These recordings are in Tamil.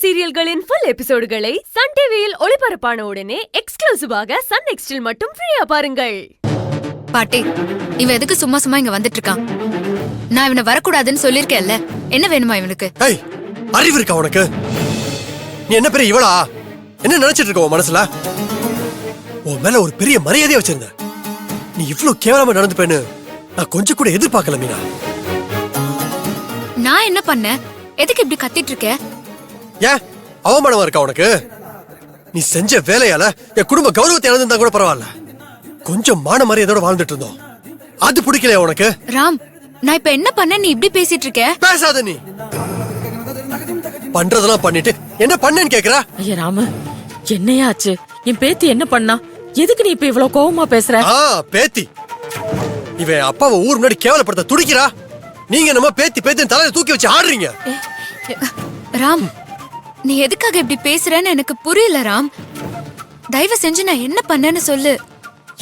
சீரியல்களின் ஃபுல் எபிசோடுகளை சன் டிவியில் ஒளிபரப்பான உடனே எக்ஸ்க்ளூசிவாக சன் நெக்ஸ்டில் மட்டும் ஃப்ரீயா பாருங்கள். பாட்டி, இவன் எதுக்கு சும்மா சும்மா இங்க வந்துட்டு இருக்கான்? நான் இவனை வரக்கூடாதுன்னு சொல்லிருக்கேன்ல. என்ன வேணுமா இவனுக்கு? அறிவு இருக்கா உனக்கு? நீ என்ன பெரிய இவளா? என்ன நினைச்சிட்டு இருக்க உன் மனசுல? உன் மேல ஒரு பெரிய மரியாதையை வச்சிருந்த. நீ இவ்வளவு கேவலமா நடந்துப்பேன்னு நான் கொஞ்சம் கூட எதிர்பார்க்கல மீனா. நான் என்ன பண்ண? எதுக்கு இப்படி கத்திட்டு இருக்க? ஏன் அவமானமா இருக்கா உனக்கு? நீ செஞ்ச வேலையால என் குடும்ப கௌரவத்தை இழந்திருந்தா கூட பரவாயில்ல. கொஞ்சம் மான மரியாதையோட வாழ்ந்துட்டு இருந்தோம். அது பிடிக்கலையா உனக்கு? ராம், நான் இப்ப என்ன பண்ண? நீ இப்படி பேசிட்டு இருக்க? பேசாத. நீ பண்றதெல்லாம் பண்ணிட்டு என்ன பண்ணேன்னு கேக்குற? ஐயா ராம, என்னையாச்சு? என் பேத்தி என்ன பண்ணா? எதுக்கு நீ இப்ப இவ்வளவு கோவமா பேசுற? பேத்தி இவன் அப்பாவை ஊர் முன்னாடி கேவலப்படுத்த துடிக்கிறா. நீங்க நம்ம பேத்தி பேத்தி தலையில தூக்கி வச்சு ஆடுறீங்க. ராம், நீ எதுக்காக இப்படி பேசுறன்னு எனக்கு புரியல. ராம், தயவு செஞ்சு நான் என்ன பண்ணேன்னு சொல்லு.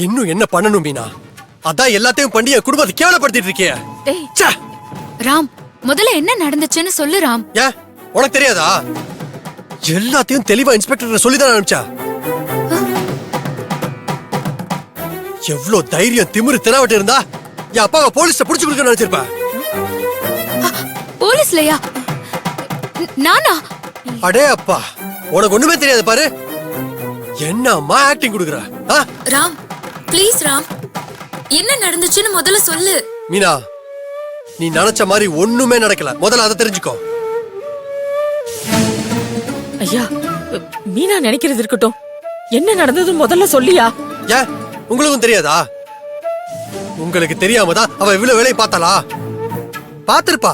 இன்னும் என்ன பண்ணணும் மீனா? அதான் எல்லாத்தையும் பண்ணி என் குடும்பத்தை கேவலப்படுத்திட்டு இருக்கிய. ராம், முதல்ல என்ன நடந்துச்சுன்னு சொல்லு. ராம், ஏன் உனக்கு தெரியாதா? எல்லாத்தையும் தெளிவா இன்ஸ்பெக்டர் சொல்லிதான் அனுப்பிச்சா. எவ்வளவு தைரியம் திமிரு தினாவட்டு இருந்தா என் அப்பாவை போலீஸ்ல புடிச்சு கொடுக்க நினைச்சிருப்ப. போலீஸ்லயா? நானா? அடே அப்பா, உனக்கு ஒண்ணுமே தெரியாது பாரு. என்ன அம்மா ஆக்டிங் குடுக்குற? ராம், ப்ளீஸ் ராம், என்ன நடந்துச்சுன்னு முதல்ல சொல்லு. மீனா, நீ நினைச்ச மாதிரி ஒண்ணுமே நடக்கல. முதல்ல அதை தெரிஞ்சுக்கோ. ஐயா, மீனா நினைக்கிறது இருக்கட்டும். என்ன நடந்தது முதல்ல சொல்லியா? ஏன் உங்களுக்கும் தெரியாதா? உங்களுக்கு தெரியாம தான் அவ இவ்வளவு வேலையை பார்த்தாளா? பார்த்திருப்பா.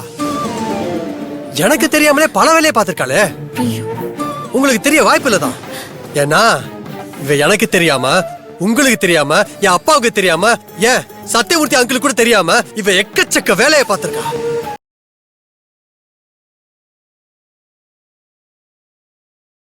எனக்கு தெரியாமலே பல வேலையை பார்த்திருக்காளே. உங்களுக்கு தெரிய வாய்ப்பு இல்லதான். ஏன்னா இவ எனக்கு தெரியாம, உங்களுக்கு தெரியாம, என் அப்பாவுக்கு தெரியாம, ஏன் சத்தியமூர்த்தி அங்கிள் கூட தெரியாம இவ எக்கச்சக்க வேலையை பார்த்திருக்கா.